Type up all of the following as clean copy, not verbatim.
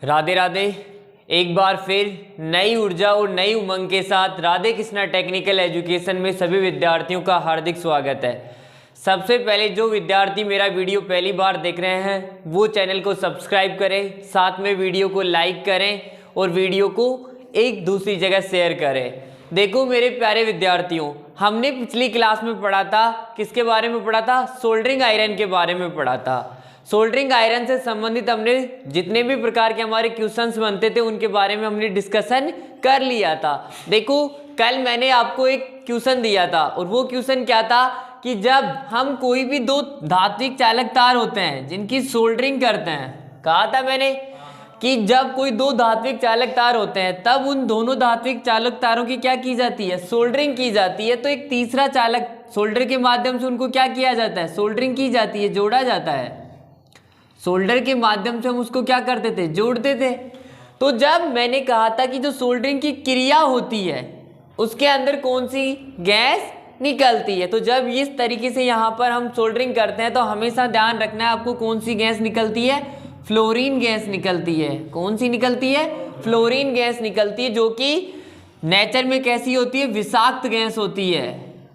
राधे राधे। एक बार फिर नई ऊर्जा और नई उमंग के साथ राधे कृष्णा टेक्निकल एजुकेशन में सभी विद्यार्थियों का हार्दिक स्वागत है। सबसे पहले जो विद्यार्थी मेरा वीडियो पहली बार देख रहे हैं वो चैनल को सब्सक्राइब करें, साथ में वीडियो को लाइक करें और वीडियो को एक दूसरी जगह शेयर करें। देखो मेरे प्यारे विद्यार्थियों, हमने पिछली क्लास में पढ़ा था, किसके बारे में पढ़ा था? सोल्डरिंग आयरन के बारे में पढ़ा था। सोल्डरिंग आयरन से संबंधित हमने जितने भी प्रकार के हमारे क्वेश्चंस बनते थे उनके बारे में हमने डिस्कशन कर लिया था। देखो कल मैंने आपको एक क्वेश्चन दिया था और वो क्वेश्चन क्या था कि जब हम कोई भी दो धात्विक चालक तार होते हैं जिनकी सोल्डरिंग करते हैं, कहा था मैंने कि जब कोई दो धात्विक चालक तार होते हैं तब उन दोनों धात्विक चालक तारों की क्या की जाती है? सोल्डरिंग की जाती है। तो एक तीसरा चालक सोल्डर के माध्यम से उनको क्या किया जाता है? सोल्डरिंग की जाती है, जोड़ा जाता है। सोल्डर के माध्यम से हम उसको क्या करते थे? जोड़ते थे। तो जब मैंने कहा था कि जो सोल्डरिंग की क्रिया होती है उसके अंदर कौन सी गैस निकलती है, तो जब इस तरीके से यहाँ पर हम सोल्डरिंग करते हैं तो हमेशा ध्यान रखना है आपको कौन सी गैस निकलती है? फ्लोरीन गैस निकलती है। कौन सी निकलती है? फ्लोरीन गैस निकलती है, जो कि नेचर में कैसी होती है? विषाक्त गैस होती है,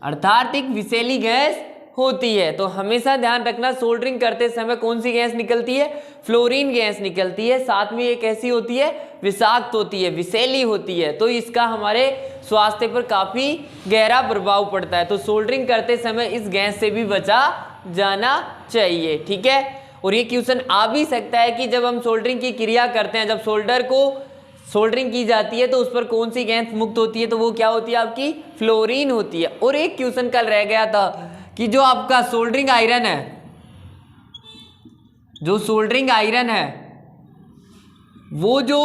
अर्थात एक विषैली गैस होती है। तो हमेशा ध्यान रखना सोल्डरिंग करते समय कौन सी गैस निकलती है? फ्लोरीन गैस निकलती है। साथ में ये कैसी होती है? विषाक्त होती है, विषैली होती है। तो इसका हमारे स्वास्थ्य पर काफी गहरा प्रभाव पड़ता है। तो सोल्डरिंग करते समय इस गैस से भी बचा जाना चाहिए, ठीक है। और ये क्वेश्चन आ भी सकता है कि जब हम सोल्डरिंग की क्रिया करते हैं, जब सोल्डर को सोल्डरिंग की जाती है तो उस पर कौन सी गैस मुक्त होती है? तो वो क्या होती है? आपकी फ्लोरीन होती है। और एक क्वेश्चन कल रह गया था कि जो आपका सोल्डरिंग आयरन है, जो सोल्डरिंग आयरन है वो जो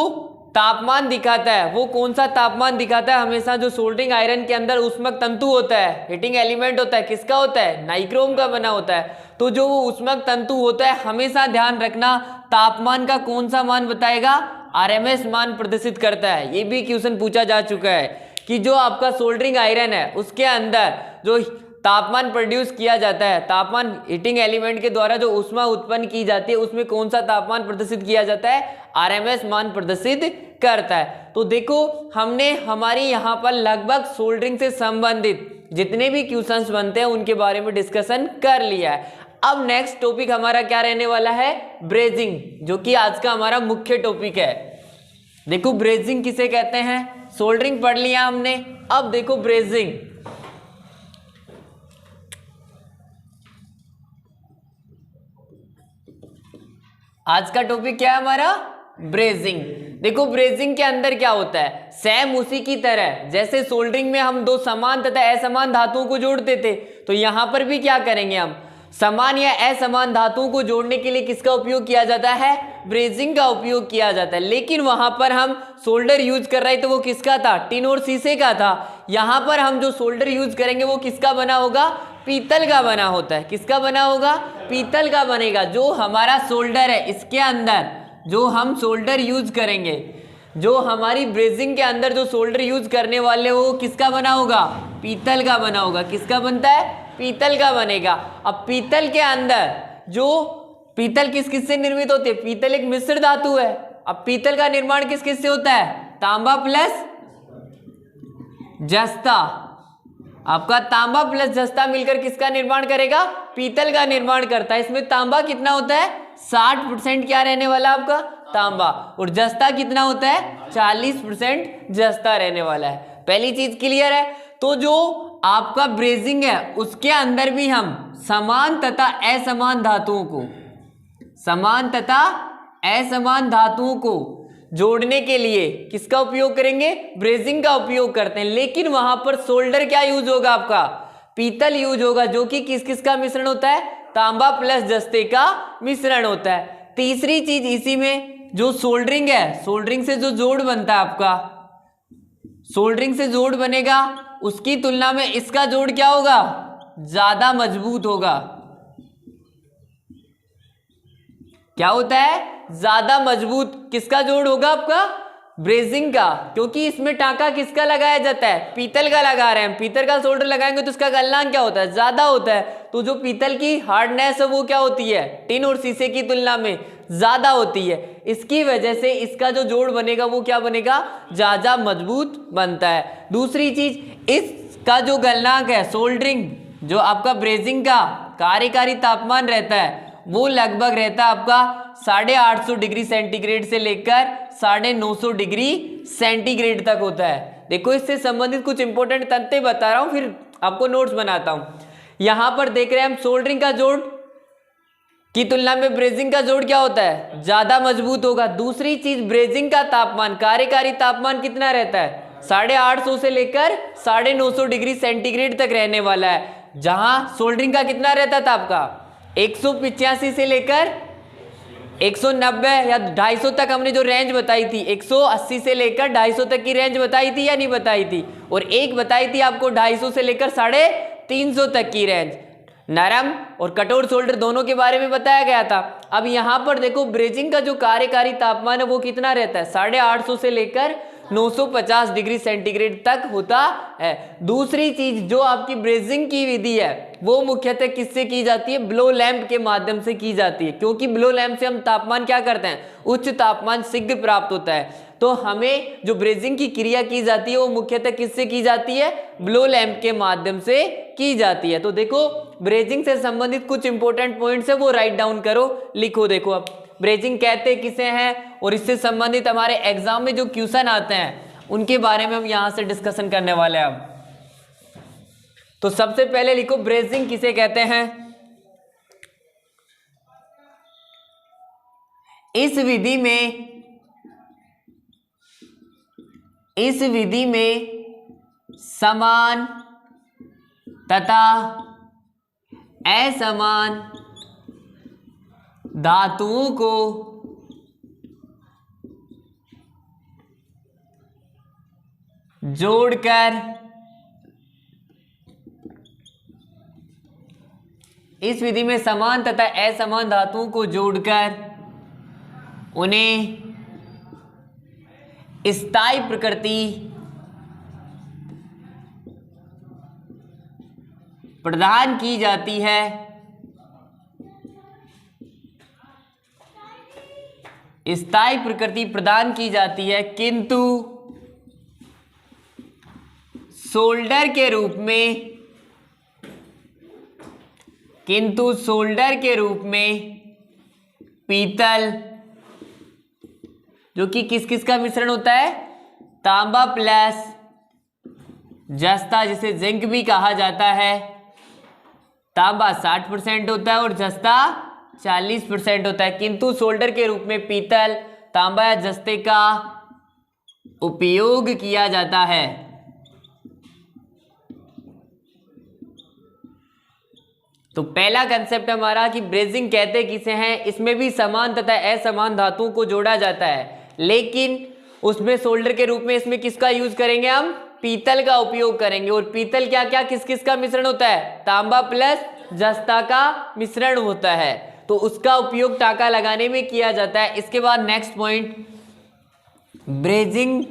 तापमान दिखाता है वो कौन सा तापमान दिखाता है? हमेशा जो सोल्डरिंग आयरन के अंदर ऊष्मक तंतु होता है, हीटिंग एलिमेंट होता है, किसका होता है? नाइक्रोम का बना होता है। तो जो वो ऊष्मक तंतु होता है हमेशा ध्यान रखना तापमान का कौन सा मान बताएगा? आरएमएस मान प्रदर्शित करता है। ये भी क्वेश्चन पूछा जा चुका है कि जो आपका सोल्डरिंग आयरन है उसके अंदर जो तापमान प्रोड्यूस किया जाता है, तापमान हीटिंग एलिमेंट के द्वारा जो ऊष्मा उत्पन्न की जाती है उसमें कौन सा तापमान प्रदर्शित किया जाता है? आरएमएस मान प्रदर्शित करता है। तो देखो हमने हमारी यहाँ पर लगभग सोल्डरिंग से संबंधित जितने भी क्वेश्चंस बनते हैं उनके बारे में डिस्कशन कर लिया है। अब नेक्स्ट टॉपिक हमारा क्या रहने वाला है? ब्रेजिंग, जो कि आज का हमारा मुख्य टॉपिक है। देखो ब्रेजिंग किसे कहते हैं? सोल्डरिंग पढ़ लिया हमने, अब देखो ब्रेजिंग। आज का टॉपिक क्या है हमारा? ब्रेजिंग। देखो ब्रेजिंग के अंदर क्या होता है? सेम उसी की तरह जैसे सोल्डरिंग में हम दो समान तथा असमान धातुओं को जोड़ते थे, तो यहां पर भी क्या करेंगे? हम समान या असमान धातुओं को जोड़ने के लिए किसका उपयोग किया जाता है? ब्रेजिंग का उपयोग किया जाता है। लेकिन वहां पर हम सोल्डर यूज कर रहे थे वो किसका था? टिन और शीशे का था। यहां पर हम जो सोल्डर यूज करेंगे वो किसका बना होगा? पीतल का बना होता है। किसका बना होगा? पीतल का बनेगा। जो हमारा सोल्डर है इसके अंदर जो हम सोल्डर यूज करेंगे, जो हमारी ब्रेजिंग के अंदर जो सोल्डर यूज करने वाले हो किसका बना होगा? पीतल का बना होगा। किसका बनता है? पीतल का बनेगा। अब पीतल के अंदर जो पीतल किस किस से निर्मित होती है? पीतल एक मिश्र धातु है। अब पीतल का निर्माण किस किस से होता है? तांबा प्लस जस्ता। आपका तांबा प्लस जस्ता मिलकर किसका निर्माण करेगा? पीतल का निर्माण करता है। इसमें तांबा कितना होता है? 60% क्या रहने वाला आपका? तांबा। और जस्ता कितना होता है? 40% जस्ता रहने वाला है। पहली चीज क्लियर है। तो जो आपका ब्रेजिंग है उसके अंदर भी हम समान तथा असमान धातुओं को, समान तथा असमान धातुओं को जोड़ने के लिए किसका उपयोग करेंगे? ब्रेजिंग का उपयोग करते हैं। लेकिन वहां पर सोल्डर क्या यूज होगा? आपका पीतल यूज होगा, जो कि किस किस का मिश्रण होता है? तांबा प्लस जस्ते का मिश्रण होता है। तीसरी चीज इसी में जो सोल्डरिंग है, सोल्डरिंग से जो जोड़ बनता है आपका, सोल्डरिंग से जोड़ बनेगा उसकी तुलना में इसका जोड़ क्या होगा? ज्यादा मजबूत होगा। क्या होता है? ज्यादा मजबूत। किसका जोड़ होगा? आपका ब्रेजिंग का, क्योंकि इसमें टांका किसका लगाया जाता है? पीतल का लगा रहे हैं। पीतल का सोल्डर लगाएंगे तो उसका गलनांक क्या होता है? ज्यादा होता है। तो जो पीतल की हार्डनेस है वो क्या होती है? टिन और शीशे की तुलना में ज़्यादा होती है। इसकी वजह से इसका जो जोड़ बनेगा वो क्या बनेगा, ज़्यादा मजबूत बनता है। दूसरी चीज़, इसका जो गलनांक है सोल्डरिंग, जो आपका ब्रेजिंग का कार्यकारी तापमान रहता है वो लगभग रहता है आपका 850 डिग्री सेंटीग्रेड से लेकर 950 डिग्री सेंटीग्रेड तक होता है। देखो इससे संबंधित कुछ इंपॉर्टेंट तथ्य बता रहा हूं, फिर आपको नोट्स बनाता हूं। यहां पर देख रहे हैं हम सोल्डरिंग का जोड़ की तुलना में ब्रेजिंग का जोड़ क्या होता है, ज्यादा मजबूत होगा। दूसरी चीज, ब्रेजिंग का तापमान, कार्यकारी तापमान कितना रहता है, 850 से लेकर 950 डिग्री सेंटीग्रेड तक रहने वाला है, जहां सोल्डरिंग का कितना रहता था आपका 185 से लेकर 190 या 250 तक। हमने जो रेंज बताई थी 180 से लेकर 250 तक की रेंज बताई थी या नहीं बताई थी, और एक बताई थी आपको 250 से लेकर 350 तक की रेंज। नरम और कठोर सोल्डर दोनों के बारे में बताया गया था। अब यहां पर देखो ब्रेजिंग का जो कार्यकारी तापमान है वो कितना रहता है, 850 से लेकर 950 डिग्री सेंटीग्रेड तक होता है। दूसरी चीज, जो आपकी ब्रेजिंग की विधि है वो मुख्यतः किससे की जाती है, ब्लो लैंप के माध्यम से की जाती है, क्योंकि ब्लो लैंप से हम तापमान क्या करते हैं, उच्च तापमान शीघ्र प्राप्त होता है। तो हमें जो ब्रेजिंग की क्रिया की जाती है वो मुख्यतः किससे की जाती है, ब्लो लैंप के माध्यम से की जाती है। तो देखो ब्रेजिंग से संबंधित कुछ इंपॉर्टेंट पॉइंट्स है वो राइट डाउन करो, लिखो। देखो अब ब्रेजिंग कहते किसे हैं और इससे संबंधित हमारे एग्जाम में जो क्वेश्चन आते हैं उनके बारे में हम यहां से डिस्कशन करने वाले हैं। अब तो सबसे पहले लिखो ब्रेजिंग किसे कहते हैं। इस विधि में समान तथा असमान धातुओं को जोड़कर इस विधि में समान तथा असमान धातुओं को जोड़कर उन्हें स्थायी प्रकृति प्रदान की जाती है। स्थायी प्रकृति प्रदान की जाती है, किंतु सोल्डर के रूप में पीतल, जो कि किस किस का मिश्रण होता है, तांबा प्लस जस्ता, जिसे जिंक भी कहा जाता है। तांबा 60% होता है और जस्ता 40% होता है, किंतु सोल्डर के रूप में पीतल, तांबा या जस्ते का उपयोग किया जाता है। तो पहला कंसेप्ट हमारा कि ब्रेजिंग कहते किसे हैं, इसमें भी समान तथा असमान धातुओं को जोड़ा जाता है, लेकिन उसमें सोल्डर के रूप में इसमें किसका यूज करेंगे, हम पीतल का उपयोग करेंगे। और पीतल क्या क्या किस किस का मिश्रण होता है, तांबा प्लस जस्ता का मिश्रण होता है, तो उसका उपयोग टाका लगाने में किया जाता है। इसके बाद नेक्स्ट पॉइंट, ब्रेजिंग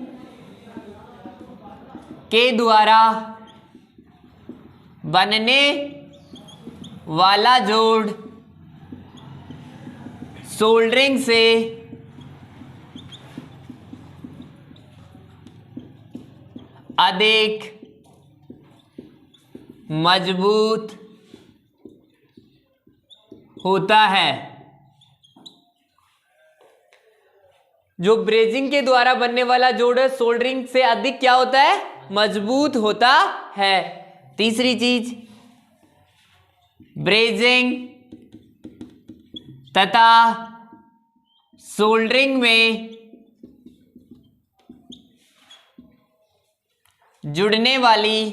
के द्वारा बनने वाला जोड़ सोल्डरिंग से अधिक मजबूत होता है। जो ब्रेजिंग के द्वारा बनने वाला जोड़ है सोल्डरिंग से अधिक क्या होता है, मजबूत होता है। तीसरी चीज, ब्रेजिंग तथा सोल्डरिंग में जुड़ने वाली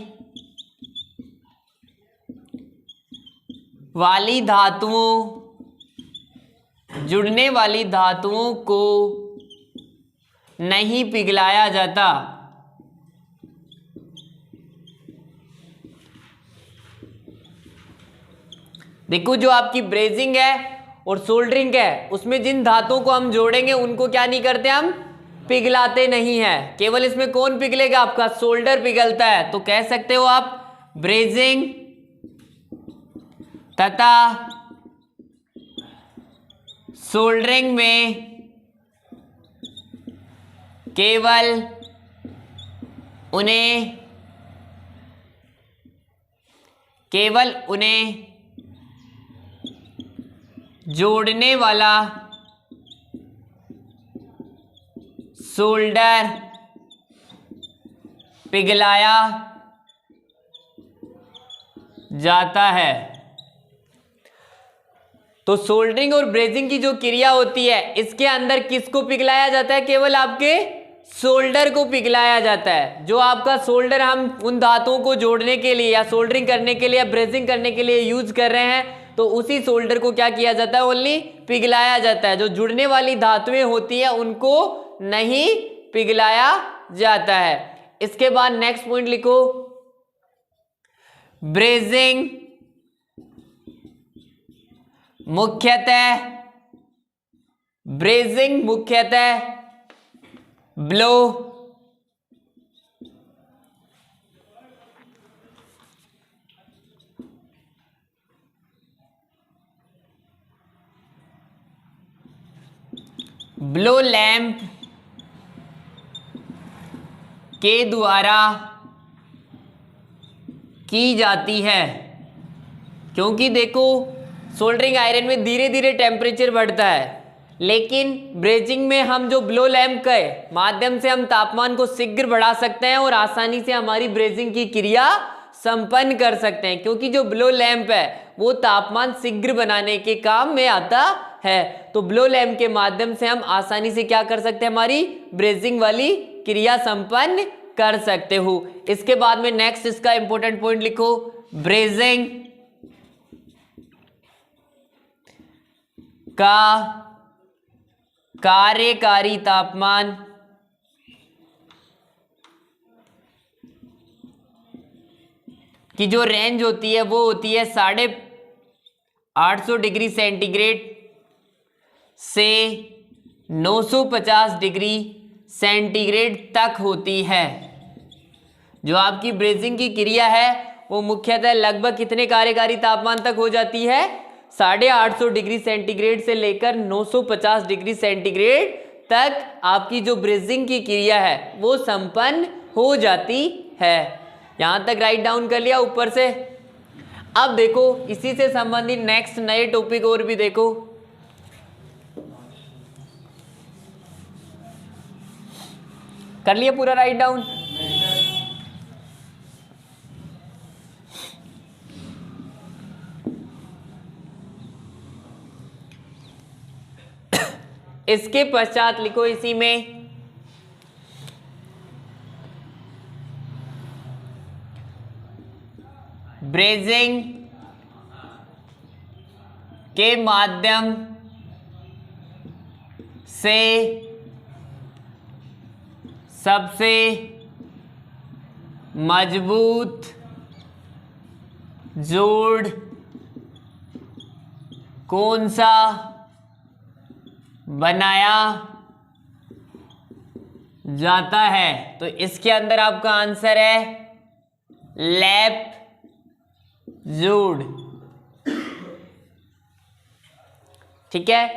धातुओं को नहीं पिघलाया जाता। देखो जो आपकी ब्रेजिंग है और सोल्डरिंग है उसमें जिन धातुओं को हम जोड़ेंगे उनको क्या नहीं करते, हम पिघलाते नहीं है। केवल इसमें कौन पिघलेगा, आपका सोल्डर पिघलता है। तो कह सकते हो आप ब्रेजिंग तथा सोल्डरिंग में केवल उन्हें जोड़ने वाला सोल्डर पिघलाया जाता है। तो सोल्डरिंग और ब्रेजिंग की जो क्रिया होती है, इसके अंदर किसको पिघलाया जाता है? केवल आपके सोल्डर को पिघलाया जाता है। जो आपका सोल्डर हम उन धातुओं को जोड़ने के लिए या सोल्डरिंग करने के लिए या ब्रेजिंग करने के लिए यूज कर रहे हैं, तो उसी सोल्डर को क्या किया जाता है? ओनली पिघलाया जाता है। जो जुड़ने वाली धातुएं होती हैं उनको नहीं पिघलाया जाता है। इसके बाद नेक्स्ट पॉइंट लिखो, ब्रेजिंग मुख्यतः ब्लो लैंप के द्वारा की जाती है। क्योंकि देखो सोल्डरिंग आयरन में धीरे धीरे टेम्परेचर बढ़ता है, लेकिन ब्रेजिंग में हम जो ब्लो लैंप के माध्यम से हम तापमान को शीघ्र बढ़ा सकते हैं और आसानी से हमारी ब्रेजिंग की क्रिया संपन्न कर सकते हैं। क्योंकि जो ब्लो लैंप है वो तापमान शीघ्र बनाने के काम में आता है। तो ब्लो लैंप के माध्यम से हम आसानी से क्या कर सकते हैं? हमारी ब्रेजिंग वाली क्रिया संपन्न कर सकते हो। इसके बाद में नेक्स्ट इसका इंपॉर्टेंट पॉइंट लिखो, ब्रेजिंग का कार्यकारी तापमान की जो रेंज होती है वो होती है 850 डिग्री सेंटीग्रेड से 950 डिग्री सेंटीग्रेड तक होती है। जो आपकी ब्रेजिंग की क्रिया है वो मुख्यतः लगभग कितने कार्यकारी तापमान तक हो जाती है? 850 डिग्री सेंटीग्रेड से लेकर 950 डिग्री सेंटीग्रेड तक आपकी जो ब्रेजिंग की क्रिया है वो संपन्न हो जाती है। यहां तक राइट डाउन कर लिया ऊपर से। अब देखो इसी से संबंधित नेक्स्ट नए टॉपिक और भी देखो। कर लिया पूरा राइट डाउन? इसके पश्चात लिखो इसी में ब्रेजिंग के माध्यम से सबसे मजबूत जोड़ कौन सा बनाया जाता है? तो इसके अंदर आपका आंसर है लैप जोड़। ठीक है,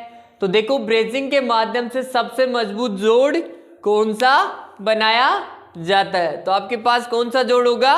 तो देखो ब्रेजिंग के माध्यम से सबसे मजबूत जोड़ कौन सा बनाया जाता है? तो आपके पास कौन सा जोड़ होगा?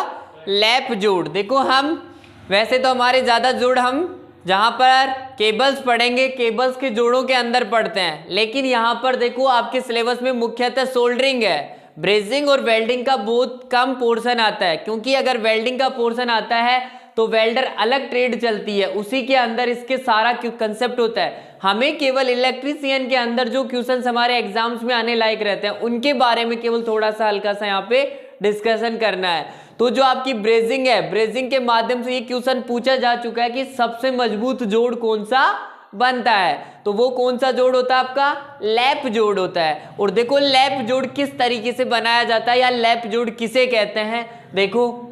लैप जोड़। देखो हम वैसे तो हमारे ज्यादा जोड़ हम जहां पर केबल्स पढ़ेंगे केबल्स के जोड़ों के अंदर पढ़ते हैं, लेकिन यहां पर देखो आपके सिलेबस में मुख्यतः सोल्डरिंग है। ब्रेजिंग और वेल्डिंग का बहुत कम पोर्शन आता है, क्योंकि अगर वेल्डिंग का पोर्शन आता है तो वेल्डर अलग ट्रेड चलती है, उसी के अंदर इसके सारा कंसेप्ट होता है। हमें केवल इलेक्ट्रीशियन के अंदर जो क्वेश्चंस हमारे एग्जाम्स में आने लायक रहते हैं उनके बारे में केवल थोड़ा सा हल्का सा यहाँ पे डिस्कशन करना है। तो जो आपकी ब्रेजिंग है, ब्रेजिंग के माध्यम से ये क्वेश्चन पूछा जा चुका है कि सबसे मजबूत जोड़ कौन सा बनता है, तो वो कौन सा जोड़ होता है? आपका लैप जोड़ होता है। और देखो लैप जोड़ किस तरीके से बनाया जाता है या लैप जोड़ किसे कहते हैं, देखो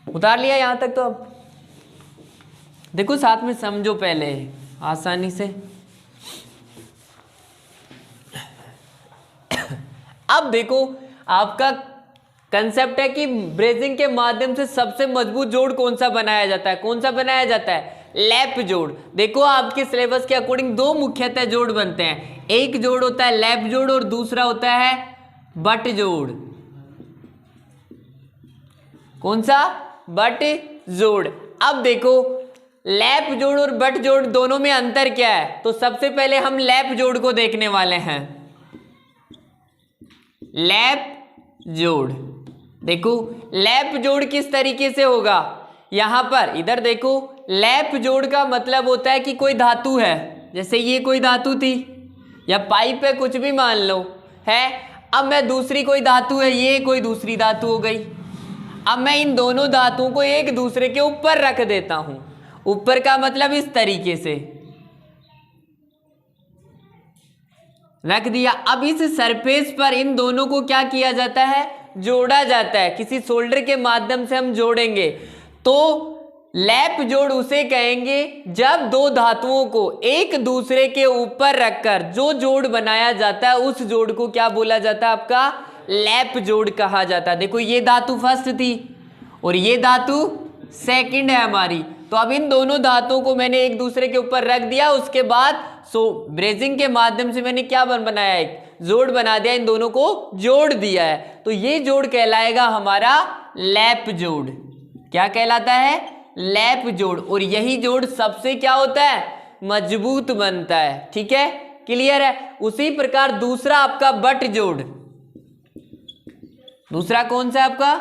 उतार लिया यहां तक। तो अब देखो साथ में समझो पहले आसानी से। अब देखो आपका कंसेप्ट है कि ब्रेजिंग के माध्यम से सबसे मजबूत जोड़ कौन सा बनाया जाता है? कौन सा बनाया जाता है? लैप जोड़। देखो आपके सिलेबस के अकॉर्डिंग दो मुख्यतः जोड़ बनते हैं, एक जोड़ होता है लैप जोड़ और दूसरा होता है बट जोड़। कौन सा? बट जोड़। अब देखो लैप जोड़ और बट जोड़ दोनों में अंतर क्या है, तो सबसे पहले हम लैप जोड़ को देखने वाले हैं। लैप जोड़, देखो लैप जोड़ किस तरीके से होगा, यहां पर इधर देखो, लैप जोड़ का मतलब होता है कि कोई धातु है, जैसे ये कोई धातु थी या पाइप है, कुछ भी मान लो है। अब मैं दूसरी कोई धातु है, ये कोई दूसरी धातु हो गई। अब मैं इन दोनों धातुओं को एक दूसरे के ऊपर रख देता हूं। ऊपर का मतलब इस तरीके से रख दिया। अब इस सरफेस पर इन दोनों को क्या किया जाता है, जोड़ा जाता है। किसी सोल्डर के माध्यम से हम जोड़ेंगे तो लैप जोड़ उसे कहेंगे जब दो धातुओं को एक दूसरे के ऊपर रखकर जो जोड़ बनाया जाता है, उस जोड़ को क्या बोला जाता है, आपका लैप जोड़ कहा जाता है। देखो ये धातु फर्स्ट थी और ये धातु सेकंड है हमारी, तो अब इन दोनों धातुओं को मैंने एक दूसरे के ऊपर रख दिया। उसके बाद ब्रेजिंग के माध्यम से मैंने क्या बनाया, एक जोड़ बना दिया, इन दोनों को जोड़ दिया है, तो ये जोड़ कहलाएगा हमारा लैप जोड़। क्या कहलाता है, लैप जोड़। और यही जोड़ सबसे क्या होता है, मजबूत बनता है। ठीक है, क्लियर है। उसी प्रकार दूसरा आपका बट जोड़, दूसरा कौन सा आपका